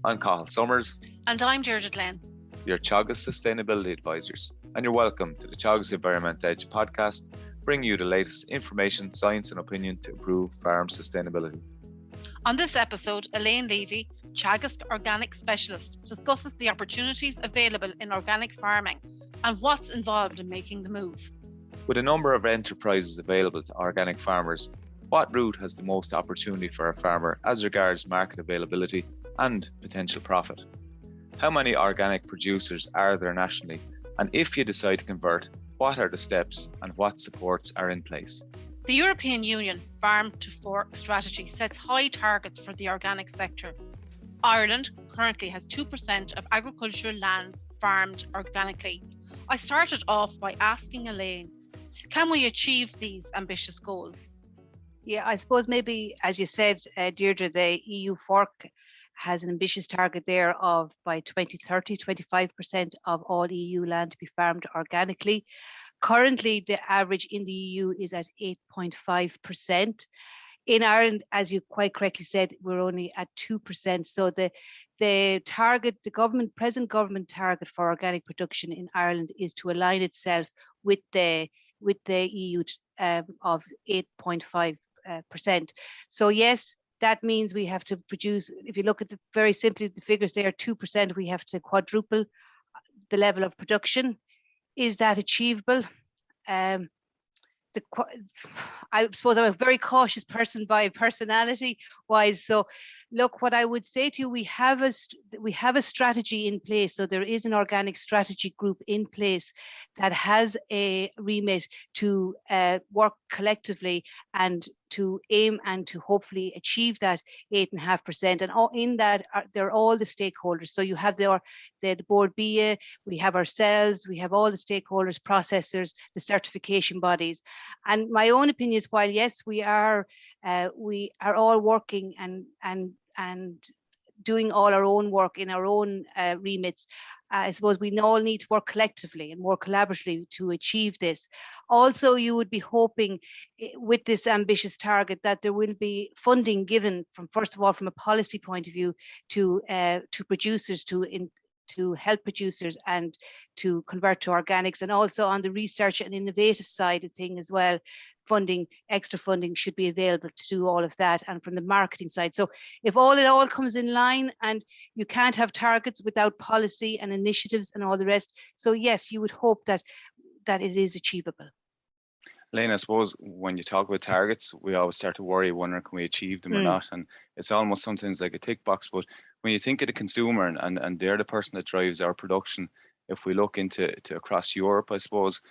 I'm Cathal Summers. And I'm Deirdre Glynn. Your Teagasc Sustainability Advisors, and you're welcome to the Teagasc Environment Edge podcast, bringing you the latest information, science and opinion to improve farm sustainability. On this episode, Elaine Leavy, Teagasc Organic Specialist, discusses the opportunities available in organic farming and what's involved in making the move. With a number of enterprises available to organic farmers, what route has the most opportunity for a farmer as regards market availability and potential profit? How many organic producers are there nationally? And if you decide to convert, what are the steps and what supports are in place? The European Union Farm to Fork strategy sets high targets for the organic sector. Ireland currently has 2% of agricultural lands farmed organically. I started off by asking Elaine, can we achieve these ambitious goals? Yeah, I suppose maybe, as you said, Deirdre, the EU fork has an ambitious target there of by 2030, 25% of all EU land to be farmed organically. Currently, the average in the EU is at 8.5%. In Ireland, as you quite correctly said, we're only at 2%. So the target, the present government target for organic production in Ireland is to align itself with the EU of 8.5%. So yes, that means we have to produce, if you look at very simply the figures there, 2%, we have to quadruple the level of production. Is that achievable? I suppose I'm a very cautious person by personality wise. So look, what I would say to you, we have a strategy in place. So there is an organic strategy group in place that has a remit to work collectively and to aim and to hopefully achieve that 8.5%. And in that, they're all the stakeholders. So you have the board BIA, we have ourselves, we have all the stakeholders, processors, the certification bodies. And my own opinion is, while yes, we are all working and doing all our own work in our own remits, I suppose we all need to work collectively and more collaboratively to achieve this. Also, you would be hoping with this ambitious target that there will be funding given from, first of all, from a policy point of view to producers to help producers and to convert to organics, and also on the research and innovative side of thing as well. Extra funding should be available to do all of that, and from the marketing side. So if it all comes in line, and you can't have targets without policy and initiatives and all the rest. So yes, you would hope that it is achievable. Elaine, I suppose when you talk about targets, we always start to worry, wondering can we achieve them or not? And it's almost sometimes like a tick box. But when you think of the consumer and they're the person that drives our production, if we look into across Europe, I suppose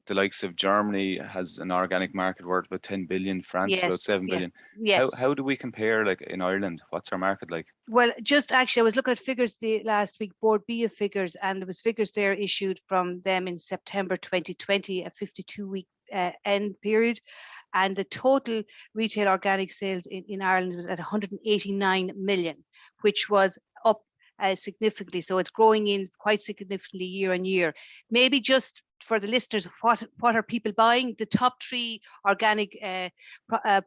the likes of Germany has an organic market worth about 10 billion, France about 7 billion. Yes. How do we compare, like in Ireland? What's our market like? Well, just actually, I was looking at figures last week, board BIA figures, and there was figures there issued from them in September 2020, a 52-week end period. And the total retail organic sales in Ireland was at 189 million, which was up significantly. So it's growing in quite significantly year on year. Maybe just for the listeners, what are people buying? The top three organic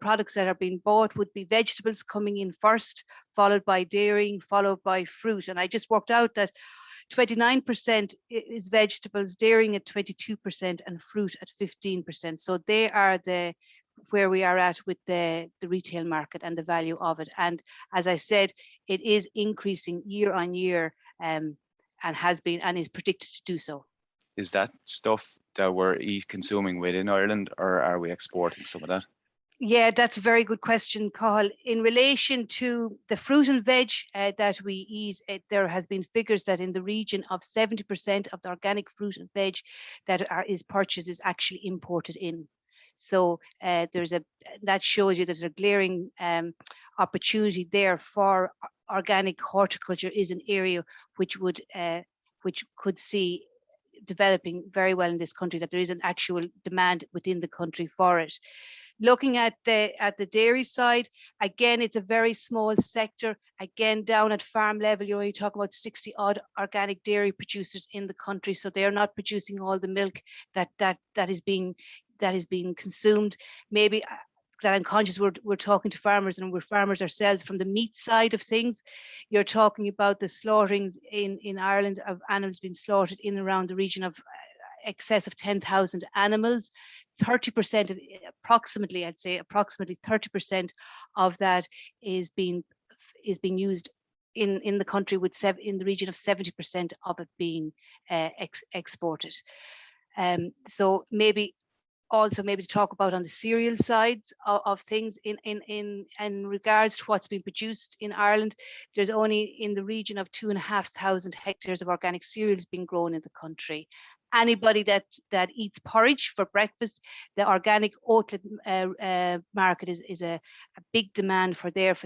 products that are being bought would be vegetables coming in first, followed by dairy, followed by fruit. And I just worked out that 29% is vegetables, dairy at 22%, and fruit at 15%. So they are where we are at with the retail market and the value of it. And as I said, it is increasing year on year, and has been and is predicted to do so. Is that stuff that we're consuming within Ireland, or are we exporting some of that? Yeah, that's a very good question, Cathal. In relation to the fruit and veg that we eat, there has been figures that in the region of 70% of the organic fruit and veg that is purchased is actually imported in. So that shows you there's a glaring opportunity there for organic horticulture. Is an area which could see developing very well in this country, that there is an actual demand within the country for it. Looking at the dairy side, again, it's a very small sector. Again, down at farm level, you're only talking about 60 odd organic dairy producers in the country. So they are not producing all the milk that is being consumed. Maybe that I'm conscious we're talking to farmers, and we're farmers ourselves from the meat side of things. You're talking about the slaughterings in Ireland of animals being slaughtered in and around the region of excess of 10,000 animals. 30% of approximately 30% of that is being used in the country, with in the region of 70% of it being exported. So maybe to talk about on the cereal sides of things in regards to what's been produced in Ireland. There's only in the region of 2,500 hectares of organic cereals being grown in the country. Anybody that eats porridge for breakfast, the organic oatlet market is a big demand for the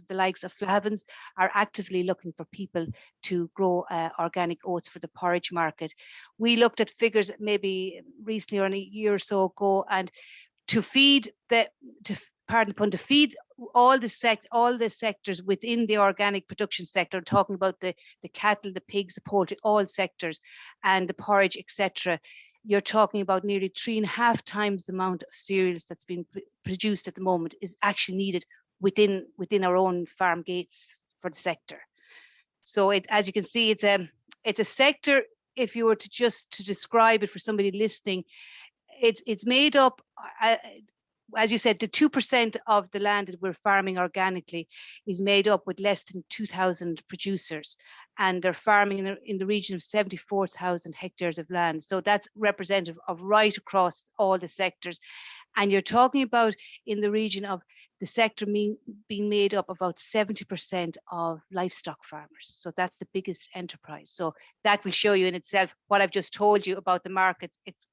likes of Flahavans are actively looking for people to grow organic oats for the porridge market. We looked at figures maybe recently or a year or so ago, and to feed all the sectors within the organic production sector, talking about the cattle, the pigs, the poultry, all sectors, and the porridge, etc. You're talking about nearly 3.5 times the amount of cereals that's been produced at the moment is actually needed within our own farm gates for the sector. So as you can see, it's a sector. If you were to describe it for somebody listening, it's made up. As you said, the 2% of the land that we're farming organically is made up with less than 2,000 producers, and they're farming in the region of 74,000 hectares of land. So that's representative of right across all the sectors. And you're talking about in the region of the sector being made up about 70% of livestock farmers. So that's the biggest enterprise. So that will show you in itself what I've just told you about the markets. It's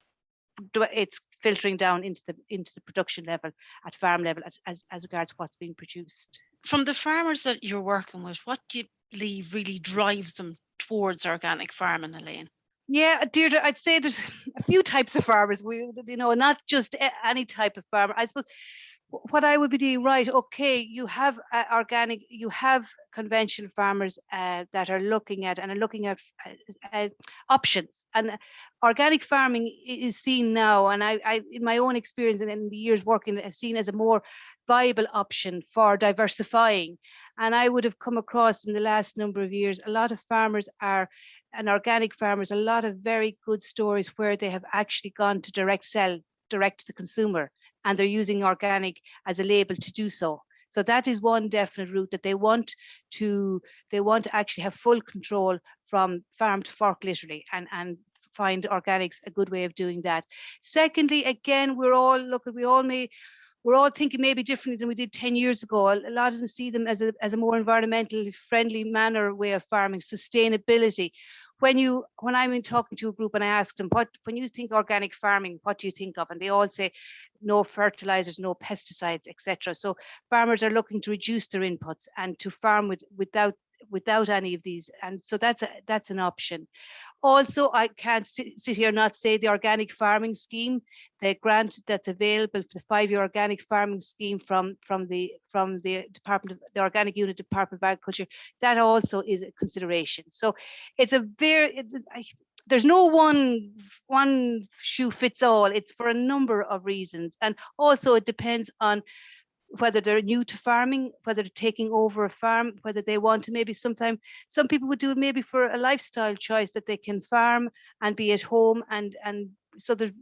filtering down into the production level at farm level as regards what's being produced. From the farmers that you're working with, what do you believe really drives them towards organic farming, Elaine? Yeah, Deirdre, I'd say there's a few types of farmers. Not just any type of farmer. I suppose what I would be doing, right, okay, you have organic, you have conventional farmers that are looking at options, and organic farming is seen now, and I in my own experience and in the years working, is seen as a more viable option for diversifying. And I would have come across in the last number of years a lot of farmers organic farmers, a lot of very good stories where they have actually gone to direct to the consumer, and they're using organic as a label to do so. So that is one definite route, that they want to actually have full control from farm to fork, literally, and find organics a good way of doing that. Secondly, again, we're all thinking maybe differently than we did 10 years ago. A lot of them see them as a more environmentally friendly manner way of farming, sustainability. When I'm in talking to a group and I ask them, when you think organic farming, what do you think of? And they all say no fertilizers, no pesticides, etc. So farmers are looking to reduce their inputs and to farm without any of these. And so that's an option. Also, I can't sit here and not say the organic farming scheme, the grant that's available for the 5-year organic farming scheme from the Department of the Organic Unit, Department of Agriculture, that also is a consideration. So it's there's no one shoe fits all. It's for a number of reasons, and also it depends on whether they're new to farming, whether they're taking over a farm, whether they want to, maybe some people would do it maybe for a lifestyle choice, that they can farm and be at home, and so there's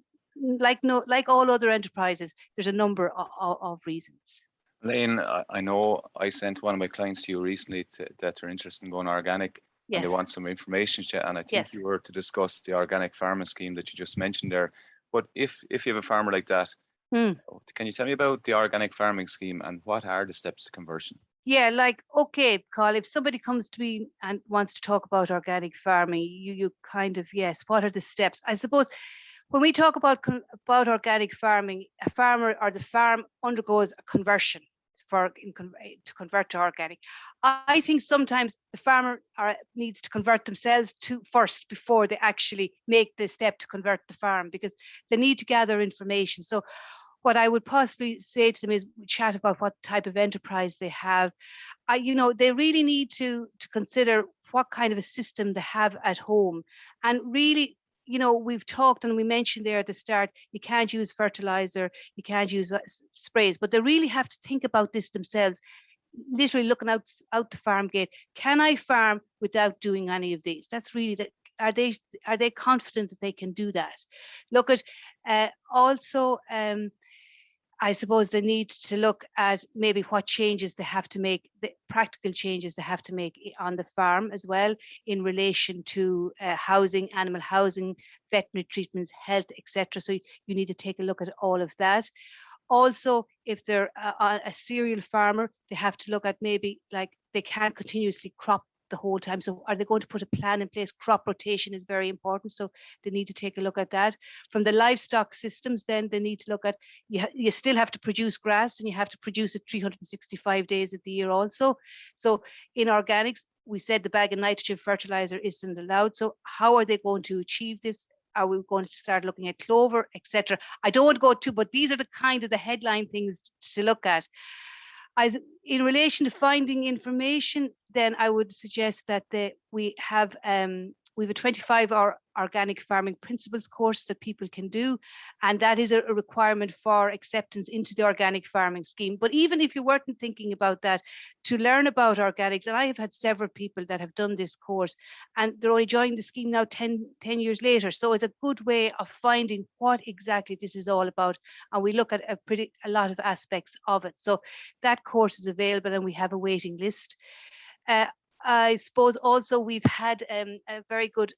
like all other enterprises, there's a number of reasons. Elaine, I know I sent one of my clients to you recently that are interested in going organic. Yes. And they want some information, and I think you were to discuss the organic farming scheme that you just mentioned there. But if you have a farmer like that, can you tell me about the organic farming scheme and what are the steps to conversion? Yeah, okay, Cathal, if somebody comes to me and wants to talk about organic farming, you kind of, yes, what are the steps? I suppose when we talk about organic farming, a farmer or the farm undergoes a conversion to convert to organic. I think sometimes the farmer needs to convert themselves first before they actually make the step to convert the farm, because they need to gather information. So what I would possibly say to them is chat about what type of enterprise they have. They really need to consider what kind of a system they have at home, and really you know, we've talked and we mentioned there at the start, you can't use fertilizer, you can't use sprays, but they really have to think about this themselves, literally looking out the farm gate. Can I farm without doing any of these? That's really the, are they confident that they can do that? Look at also I suppose they need to look at maybe what changes they have to make, the practical changes they have to make on the farm as well, in relation to housing, animal housing, veterinary treatments, health, etc. So you need to take a look at all of that. Also, if they're a cereal farmer, they have to look at maybe, like, they can't continuously crop the whole time. So are they going to put a plan in place? Crop rotation is very important. So they need to take a look at that. From the livestock systems, then they need to look at, you still have to produce grass, and you have to produce it 365 days of the year also. So in organics, we said the bag of nitrogen fertilizer isn't allowed. So how are they going to achieve this? Are we going to start looking at clover, etc.? I don't want to go to, but these are the kind of the headline things to look at. In relation to finding information, then I would suggest that we have a 25-hour organic farming principles course that people can do, and that is a requirement for acceptance into the organic farming scheme. But even if you weren't thinking about that, to learn about organics, and I have had several people that have done this course, and they're only joining the scheme now 10 years later. So it's a good way of finding what exactly this is all about, and we look at a lot of aspects of it. So that course is available, and we have a waiting list. I suppose also we've had a very good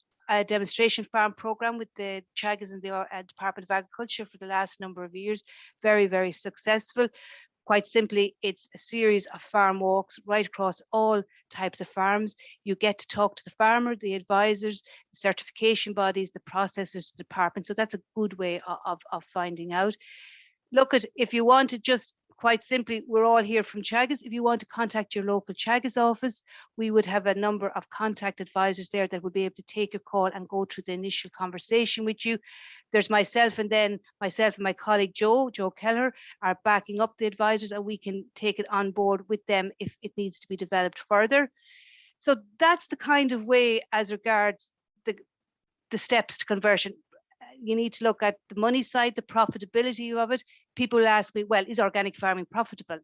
demonstration farm program with the Teagasc and the Department of Agriculture for the last number of years. Very, very successful. Quite simply, it's a series of farm walks right across all types of farms. You get to talk to the farmer, the advisors, the certification bodies, the processors, the department. So that's a good way of finding out. Look at, if you want to just, quite simply, we're all here from Teagasc. If you want to contact your local Teagasc office, we would have a number of contact advisors there that would be able to take a call and go through the initial conversation with you. There's myself, and then myself and my colleague Joe Keller are backing up the advisors, and we can take it on board with them if it needs to be developed further. So that's the kind of way as regards the steps to conversion. You need to look at the money side, the profitability of it. People ask me, well, is organic farming profitable?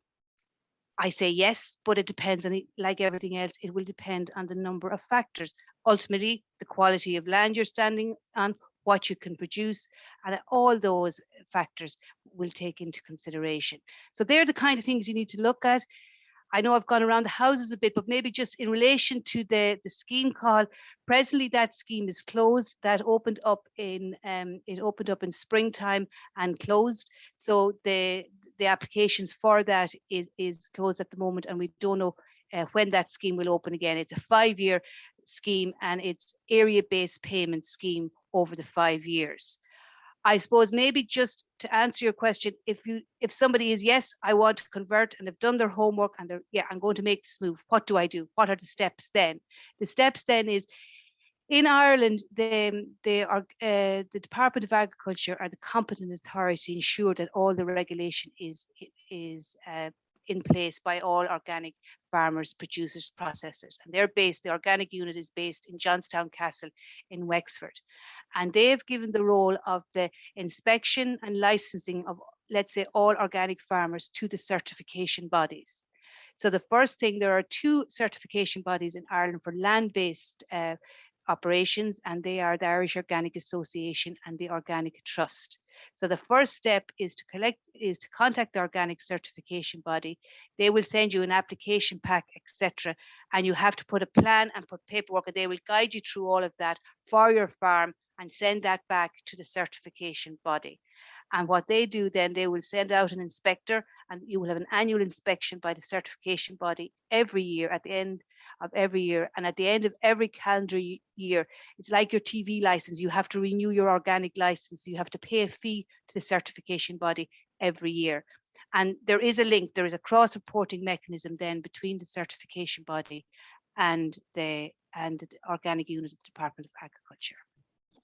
I say yes, but it depends on, like everything else, it will depend on the number of factors. Ultimately, the quality of land you're standing on, what you can produce, and all those factors will take into consideration. So they're the kind of things you need to look at. I know I've gone around the houses a bit, but maybe just in relation to the scheme call, presently that scheme is closed. That opened up in springtime and closed. So the applications for that is closed at the moment, and we don't know when that scheme will open again. It's a 5-year scheme, and it's area-based payment scheme over the 5 years. I suppose maybe just to answer your question, if somebody is, yes, I want to convert, and they've done their homework, and they're, yeah, I'm going to make this move, what do I do? What are the steps then? The steps then is, in Ireland, the Department of Agriculture are the competent authority to ensure that all the regulation is in place by all organic farmers, producers, processors. And the organic unit is based in Johnstown Castle in Wexford. And they have given the role of the inspection and licensing of, let's say, all organic farmers to the certification bodies. So the first thing, there are 2 certification bodies in Ireland for land-based operations, and they are the Irish Organic Association and the Organic Trust. So the first step is to contact the organic certification body. They will send you an application pack, etc. And you have to put a plan and put paperwork, and they will guide you through all of that for your farm and send that back to the certification body. And what they do then, they will send out an inspector, and you will have an annual inspection by the certification body every year, at the end of every year. And at the end of every calendar year, it's like your TV license. You have to renew your organic license. You have to pay a fee to the certification body every year. And there is a link, there is a cross-reporting mechanism then between the certification body and the organic unit of the Department of Agriculture.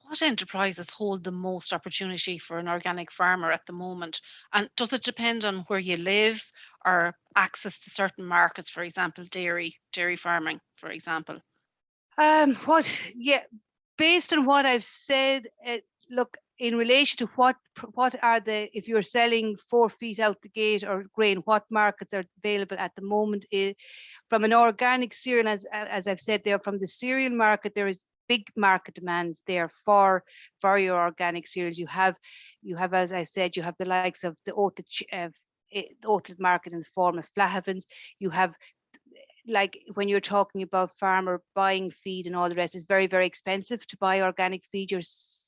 What enterprises hold the most opportunity for an organic farmer at the moment? And does it depend on where you live, or access to certain markets, for example, dairy farming, for example? based on what I've said, look, in relation to what are if you're selling 4 feet out the gate or grain, what markets are available at the moment? From an organic cereal, as I've said there, from the cereal market, there is big market demands there for your organic cereals. You have, as I said, you have the likes of the oated market in the form of flahavens. You have, like, when you're talking about farmer buying feed and all the rest, it's very, very expensive to buy organic feed. You're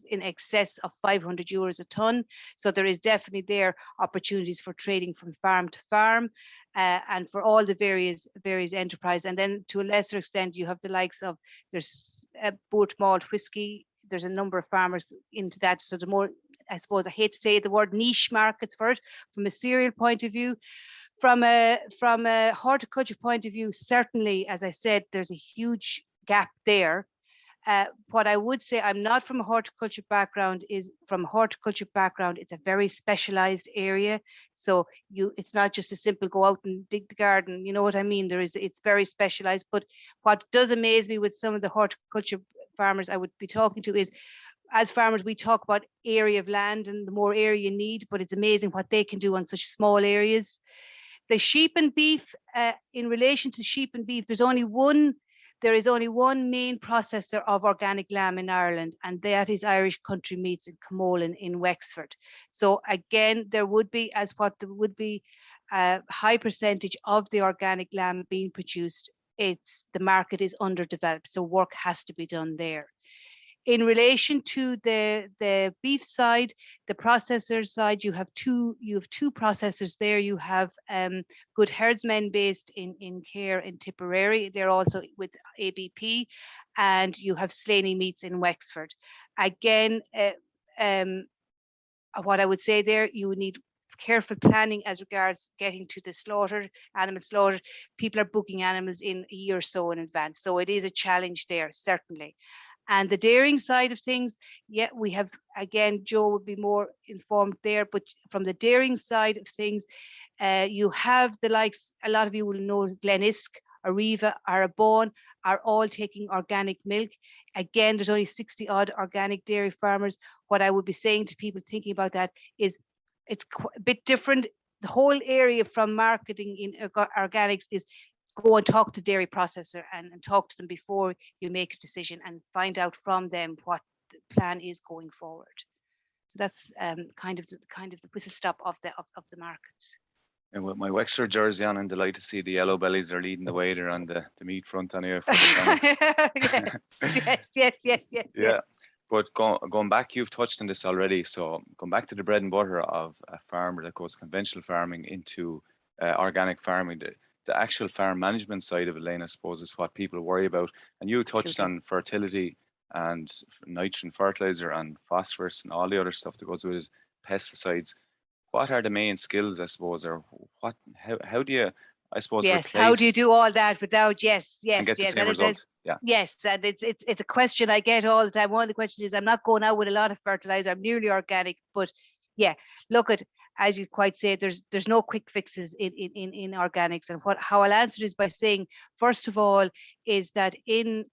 in excess of €500 a ton. So there is definitely there opportunities for trading from farm to farm, and for all the various enterprises. And then to a lesser extent, you have the likes of, there's Boort malt whiskey. There's a number of farmers into that. So the more, I suppose, I hate to say the word niche markets for it, from a cereal point of view. From a horticulture point of view, certainly, as I said, there's a huge gap there. What I would say, I'm not from a horticulture background, it's a very specialized area. So it's not just a simple go out and dig the garden, you know what I mean? It's very specialized. But what does amaze me with some of the horticulture farmers I would be talking to is, as farmers, we talk about area of land and the more area you need, but it's amazing what they can do on such small areas. The sheep and beef, in relation to sheep and beef, there is only one main processor of organic lamb in Ireland, and that is Irish Country Meats in Camolin in Wexford. So again, there would be a high percentage of the organic lamb being produced. The market is underdeveloped, so work has to be done there. In relation to the beef side, the processor side, you have two processors there. You have Good Herdsmen based in Care in Tipperary. They're also with ABP, and you have Slaney Meats in Wexford. Again, what I would say there, you would need careful planning as regards getting to the animal slaughter. People are booking animals in a year or so in advance, so it is a challenge there, certainly. And the dairying side of things, yeah, we have, again, Joe would be more informed there, but from the dairying side of things, you have the likes, a lot of you will know, Glenisc, Arriva, Arabon are all taking organic milk. Again, there's only 60 odd organic dairy farmers. What I would be saying to people thinking about that is, it's a bit different. The whole area from marketing in organics is, go and talk to dairy processor and talk to them before you make a decision, and find out from them what the plan is going forward. So that's kind of the whistle stop of the markets. And with my Wexford jersey on, I'm delighted to see the yellow bellies are leading the way there on the meat front anyway. For the yes. Yeah. But going back, you've touched on this already. So going back to the bread and butter of a farmer that goes conventional farming into organic farming, the actual farm management side of it, Elaine, I suppose, is what people worry about. And you touched on fertility and nitrogen fertilizer and phosphorus and all the other stuff that goes with it, pesticides. What are the main skills, I suppose, or how do you, I suppose, replace? How do you do all that without, yes. And get the same result? Yeah. Yes, and it's a question I get all the time. One of the questions is, I'm not going out with a lot of fertilizer, I'm nearly organic, but yeah, look at, as you quite say, there's no quick fixes in organics. And how I'll answer is by saying, first of all, is that in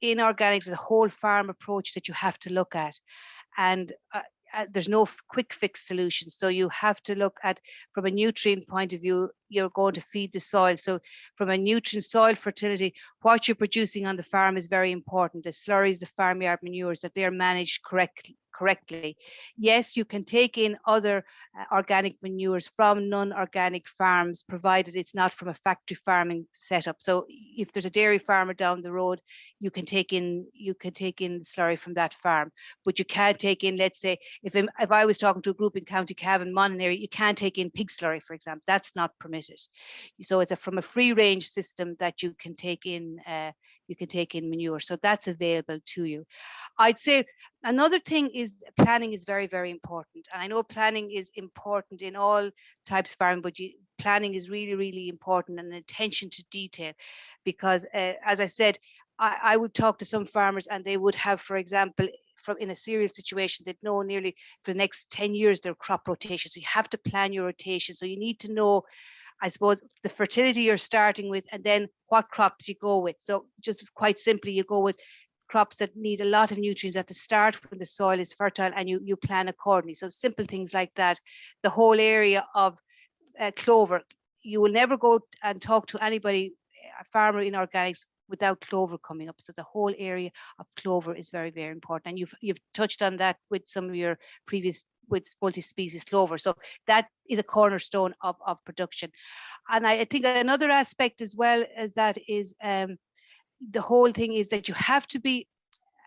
organics is a whole farm approach that you have to look at, and there's no quick fix solution. So you have to look at, from a nutrient point of view, you're going to feed the soil. So from a nutrient soil fertility, what you're producing on the farm is very important. The slurries, the farmyard manures, that they're managed correctly. Yes, you can take in other organic manures from non-organic farms, provided it's not from a factory farming setup. So if there's a dairy farmer down the road, you can take in the slurry from that farm, but you can't take in, let's say, if I was talking to a group in County Cavan, Mononary, you can't take in pig slurry, for example. That's not permitted. So it's from a free range system that you can take in manure. So that's available to you. I'd say another thing is planning is very, very important. And I know planning is important in all types of farming, but planning is really, really important, and attention to detail. Because as I said, I would talk to some farmers and they would have, for example, in a cereal situation, they'd know nearly for the next 10 years their crop rotation. So you have to plan your rotation. So you need to know, I suppose, the fertility you're starting with, and then what crops you go with. So just quite simply, you go with crops that need a lot of nutrients at the start when the soil is fertile, and you plan accordingly. So simple things like that. The whole area of clover, you will never go and talk to anybody, a farmer in organics, without clover coming up. So the whole area of clover is very, very important. And you've touched on that with some of your previous with multi-species clover. So that is a cornerstone of production. And I think another aspect as well as that is the whole thing is that you have to be,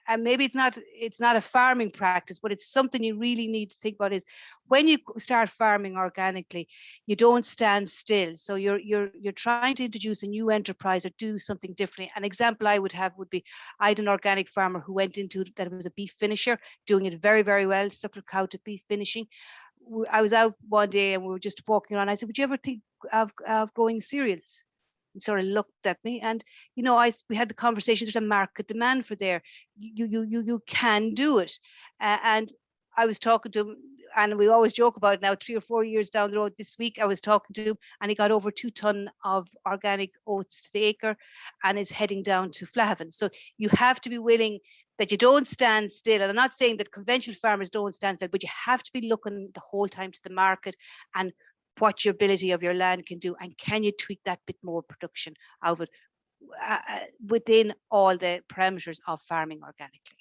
and maybe it's not a farming practice, but it's something you really need to think about, is when you start farming organically, you don't stand still. So you're trying to introduce a new enterprise or do something differently. An example I would have would be, I had an organic farmer who went into that was a beef finisher, doing it very, very well, suckler cow to beef finishing. I was out one day and we were just walking around. I said, would you ever think of growing cereals? And sort of looked at me, and we had the conversation. There's a market demand for there. You can do it. And I was talking to him, and we always joke about it now, 3 or 4 years down the road. This week I was talking to him, and he got over 2 tons of organic oats to the acre and is heading down to Flahaven. So you have to be willing that you don't stand still. And I'm not saying that conventional farmers don't stand still, but you have to be looking the whole time to the market and what your ability of your land can do, and can you tweak that bit more production out of it within all the parameters of farming organically.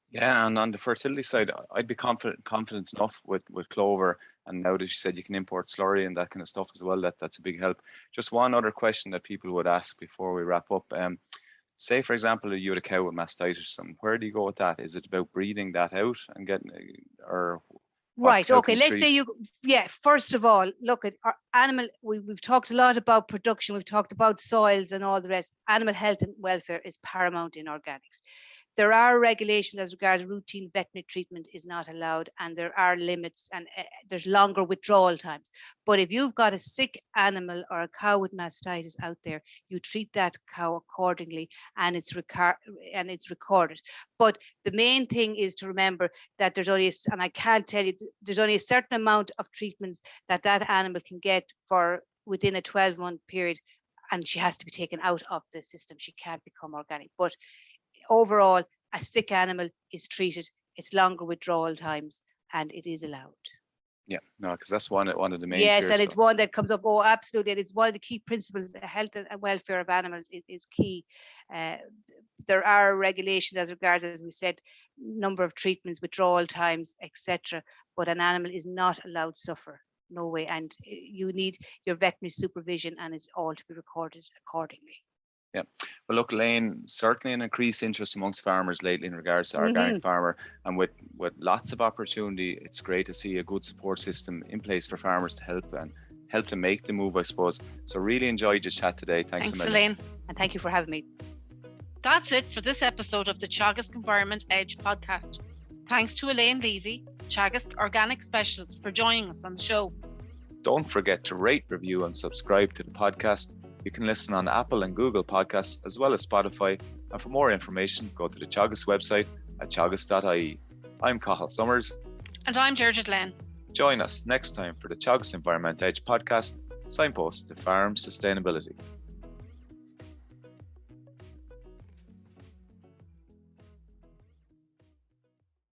Yeah, and on the fertility side, I'd be confident enough with clover. And now that you said you can import slurry and that kind of stuff as well, that's a big help. Just one other question that people would ask before we wrap up. Say, for example, you had a cow with mastitis or something. Where do you go with that? Is it about breeding that out and getting, or right? Okay, let's say first of all, look at our animal. We've talked a lot about production. We've talked about soils and all the rest. Animal health and welfare is paramount in organics. There are regulations as regards routine veterinary treatment is not allowed, and there are limits, and there's longer withdrawal times. But if you've got a sick animal or a cow with mastitis out there, you treat that cow accordingly, and it's recorded. But the main thing is to remember that there's only, and I can't tell you, there's only a certain amount of treatments that animal can get for within a 12-month period, and she has to be taken out of the system. She can't become organic. But overall, a sick animal is treated. It's longer withdrawal times, and it is allowed. Yeah, no, because that's one of the main. Yes, and it's one that comes up. Oh, absolutely, and it's one of the key principles. The health and welfare of animals is key. There are regulations as regards, as we said, number of treatments, withdrawal times, etc. But an animal is not allowed to suffer. No way, and you need your veterinary supervision, and it's all to be recorded accordingly. Yeah, well, look, Elaine, certainly an increased interest amongst farmers lately in regards to organic farmer, and with lots of opportunity, it's great to see a good support system in place for farmers to help them make the move, I suppose. So really enjoyed your chat today. Thanks a million. Elaine. And thank you for having me. That's it for this episode of the Teagasc Environment Edge podcast. Thanks to Elaine Leavy, Teagasc Organic Specialist, for joining us on the show. Don't forget to rate, review, and subscribe to the podcast. You can listen on Apple and Google Podcasts, as well as Spotify. And for more information, go to the Teagasc website at teagasc.ie. I'm Cathal Summers. And I'm Deirdre Glynn. Join us next time for the Teagasc Environment Edge podcast, signpost to farm sustainability.